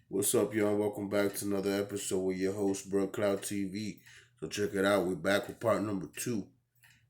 What's up, y'all? Welcome back to another episode with your host, BruhCloudTv. So check it out. We're back with part number 2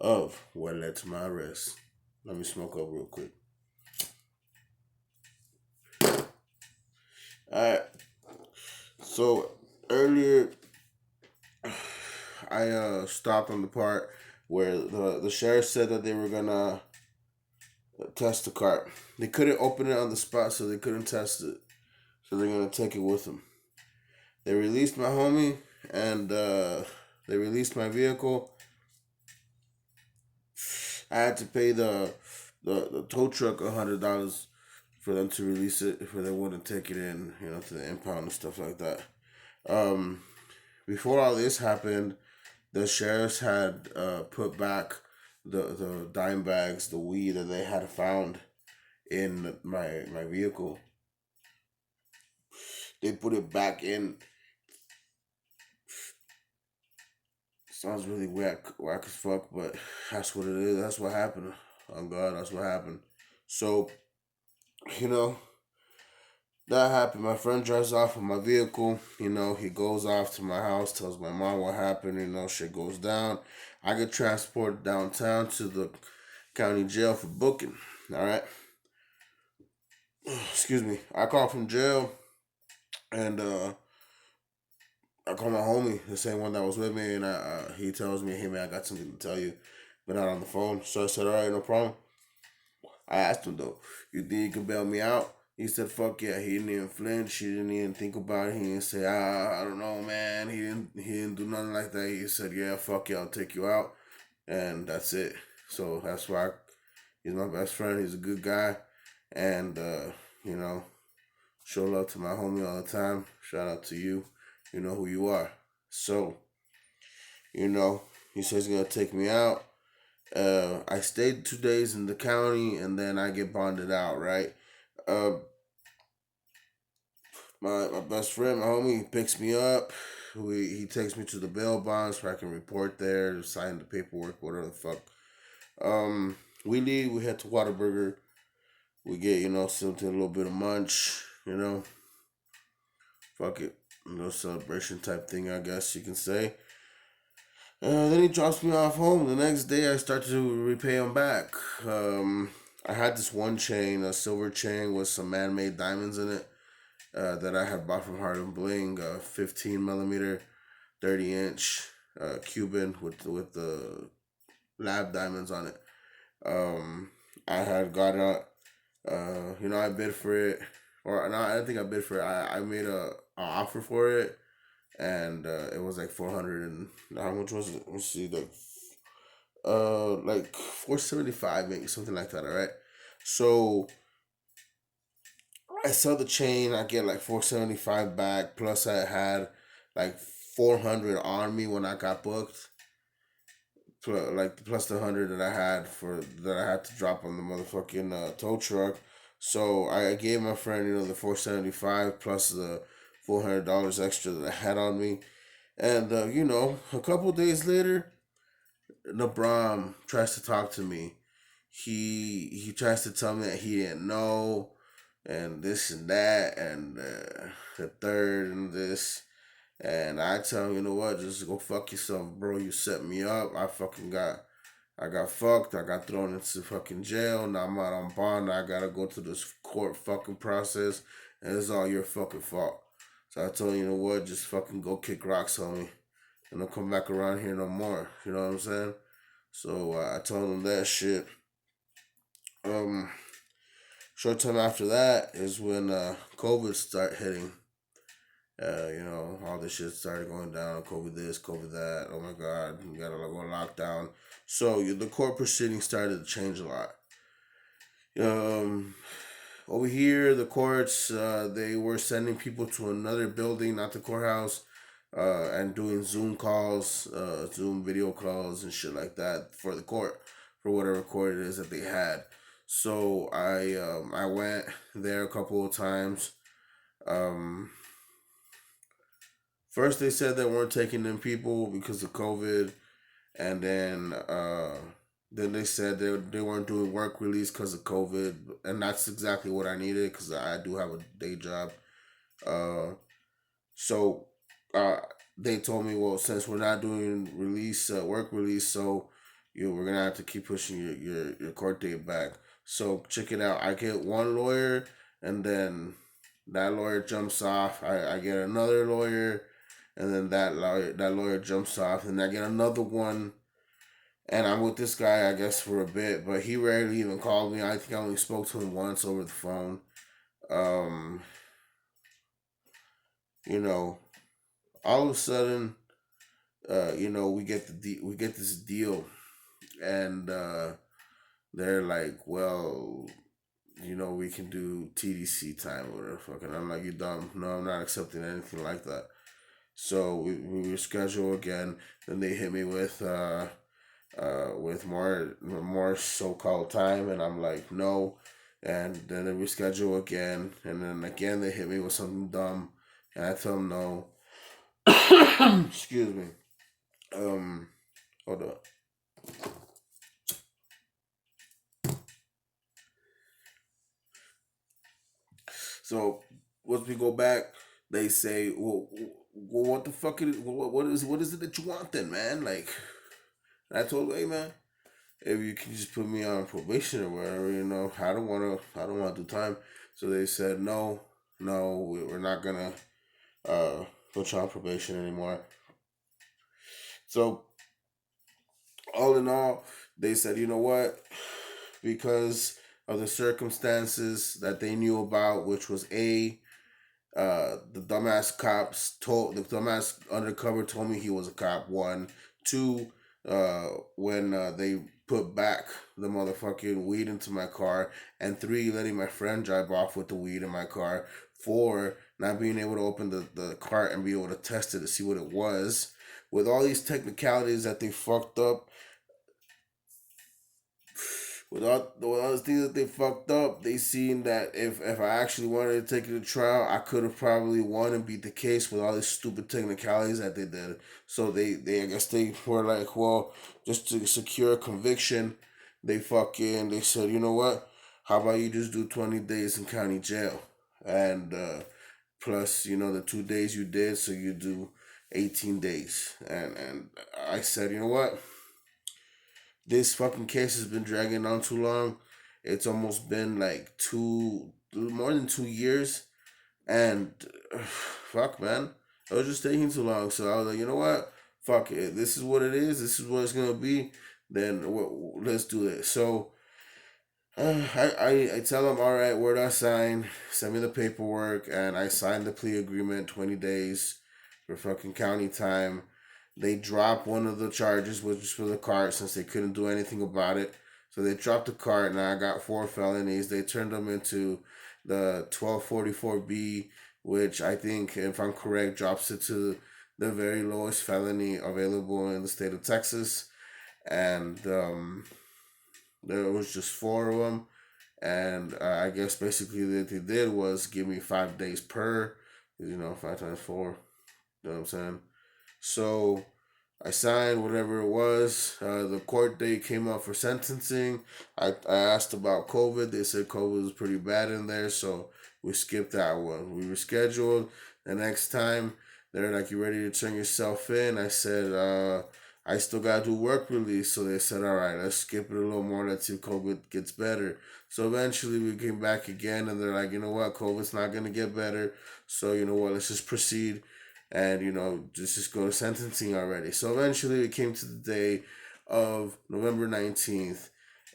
of What Led to My Arrest. Let me smoke up real quick. Alright, so earlier I stopped on the part where the sheriff said that they were gonna test the cart. They couldn't open it on the spot, so they couldn't test it. So they're gonna take it with them. They released my homie and they released my vehicle. I had to pay the tow truck $100 for them to release it if they wouldn't take it in, to the impound and stuff like that. Um, Before all this happened, the sheriffs had put back the dime bags, the weed that they had found in my vehicle. They put it back in. Sounds really whack as fuck, but that's what it is. That's what happened. On God, that's what happened. So, you know, that happened. My friend drives off with my vehicle. He goes off to my house, tells my mom what happened. Shit goes down. I get transported downtown to the county jail for booking. All right. Excuse me. I call from jail and I call my homie, the same one that was with me, and he tells me, "Hey man, I got something to tell you," but not on the phone. So I said, "All right, no problem." I asked him though, "You think you can bail me out?" He said, "Fuck yeah." He didn't even flinch. He didn't even think about it. He didn't say, I don't know, man." He didn't do nothing like that. He said, "Yeah, fuck yeah, I'll take you out," and that's it. So that's why he's my best friend. He's a good guy, and you know, show love to my homie all the time. Shout out to you. You know who you are. So you know, he says he's gonna take me out. I stayed 2 days in the county, and then I get bonded out. Right. Uh, my best friend, my homie, he picks me up. He takes me to the bail bonds where I can report there, sign the paperwork, whatever the fuck. We leave. We head to Whataburger. We get something, a little bit of munch. Fuck it, celebration type thing, I guess you can say. Then he drops me off home. The next day, I start to repay him back. I had this one chain, a silver chain with some man-made diamonds in it, that I had bought from Harlem Bling, 15 millimeter, 30-inch Cuban with the lab diamonds on it. I had got it. I bid for it, or no, I didn't think I bid for it. I made a offer for it, and it was like 400 and how much was it? Let's see, like 475, maybe something like that. All right, so I sell the chain. I get like 475 back. Plus, I had like 400 on me when I got booked. Plus the 100 that I had to drop on the motherfucking tow truck. So I gave my friend the 475 plus the $400 extra that I had on me, and a couple days later, LeBron tries to talk to me. He tries to tell me that he didn't know, and this and that, and the third and this. And I tell him, you know what, just go fuck yourself, bro. You set me up. I got fucked. I got thrown into fucking jail. Now I'm out on bond. I gotta go to this court fucking process, and it's all your fucking fault. So I told him, you know what, just fucking go kick rocks on me, and don't come back around here no more. You know what I'm saying? So I told him that shit. Um, Short time after that is when COVID start hitting. All this shit started going down. COVID this, COVID that. Oh my God, we gotta go on lockdown. So the court proceedings started to change a lot. Um, Over here, the courts they were sending people to another building, not the courthouse, and doing Zoom calls, Zoom video calls, and shit like that for the court, for whatever court it is that they had. So I went there a couple of times. Um, First, they said they weren't taking in people because of COVID, and then they said they weren't doing work release because of COVID, and that's exactly what I needed because I do have a day job. Uh, so uh, they told me, well, since we're not doing work release, so we're gonna have to keep pushing your court date back. So check it out. I get one lawyer, and then that lawyer jumps off. I get another lawyer, and then that lawyer jumps off, and I get another one. And I'm with this guy, I guess, for a bit, but he rarely even called me. I think I only spoke to him once over the phone. Um, you know, all of a sudden, we get this deal, and they're like, well, we can do TDC time or whatever. Fucking, I'm like, you dumb? No, I'm not accepting anything like that. So we reschedule again. Then they hit me with more so called time, and I'm like, no. And then they reschedule again, and then again they hit me with something dumb, and I tell them no. Excuse me. Um, Hold on. So once we go back, they say, well, what the fuck is what is it that you want then, man? Like, and I told them, hey, man, if you can just put me on probation or whatever, I don't want to do time. So they said, no, no, we're not gonna put you on probation anymore. So all in all, they said, you know what? Because of the circumstances that they knew about, which was the dumbass undercover told me he was a cop. One, two, when they put back the motherfucking weed into my car, and three, letting my friend drive off with the weed in my car. Four, not being able to open the cart and be able to test it to see what it was. With all these technicalities that they fucked up, with all the things that they fucked up, they seen that if I actually wanted to take it to trial, I could have probably won and beat the case with all these stupid technicalities that they did. So they I guess they were like, well, just to secure a conviction, they said, you know what? How about you just do 20 days in county jail, and plus the 2 days you did, so you do 18 days. And I said, you know what? This fucking case has been dragging on too long. It's almost been like more than 2 years, and fuck, man, it was just taking too long. So I was like, you know what? Fuck it. This is what it is. This is what it's gonna be. Then let's do it. So I tell them, all right, where do I sign? Send me the paperwork, and I signed the plea agreement. 20 days for fucking county time. They dropped one of the charges, which was for the cart, since they couldn't do anything about it. So they dropped the cart, and I got 4 felonies. They turned them into the 1244B, which I think, if I'm correct, drops it to the very lowest felony available in the state of Texas. And there was just four of them, and I guess basically what they did was give me 5 days per, 5 times 4. You know what I'm saying? So I signed whatever it was. The court date came up for sentencing. I asked about COVID. They said COVID was pretty bad in there, so we skipped that one. We rescheduled the next time. They're like, "You ready to turn yourself in?" I said, "I still gotta do work release." So they said, "All right, let's skip it a little more. Let's see if COVID gets better." So eventually we came back again, and they're like, "You know what? COVID's not gonna get better. So you know what? Let's just proceed." And just go to sentencing already. So eventually it came to the day of November 19th,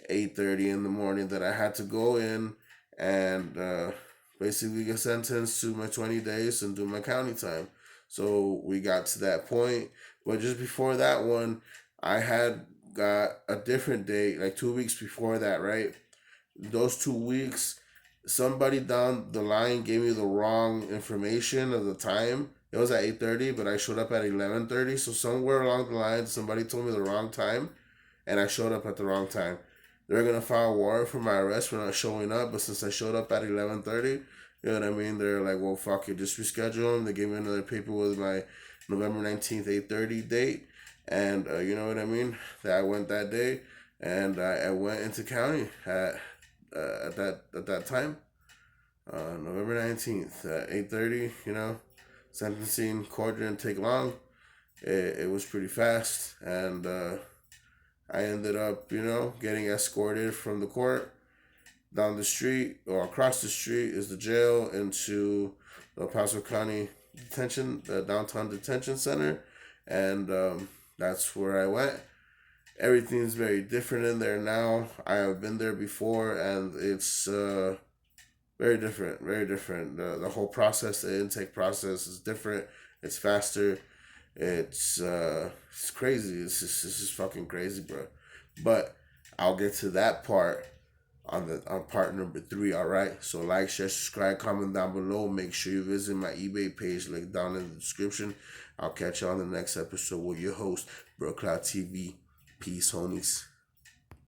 8:30 in the morning, that I had to go in and basically get sentenced to my 20 days and do my county time. So we got to that point, but just before that one, I had got a different date, like 2 weeks before that, right? Those 2 weeks, somebody down the line gave me the wrong information of the time. It was at 8:30, but I showed up at 11:30. So somewhere along the line, somebody told me the wrong time, and I showed up at the wrong time. They're gonna file a warrant for my arrest for not showing up, but since I showed up at 11:30, you know what I mean? They're like, well, fuck it, just reschedule them. They gave me another paper with my November 19th 8:30 date, and you know what I mean? That I went that day, and I went into county at that time. November 19th at 8:30. Sentencing court didn't take long. It was pretty fast, and I ended up, getting escorted from the court down the street or across the street is the jail into the El Paso County the downtown detention center, and that's where I went. Everything's very different in there now. I have been there before, and it's very different, very different. The whole process, the intake process, is different. It's faster. It's crazy. It's just fucking crazy, bro. But I'll get to that part on part number 3. All right. So like, share, subscribe, comment down below. Make sure you visit my eBay page, link down in the description. I'll catch you on the next episode with your host, BruhCloudTv. Peace, homies.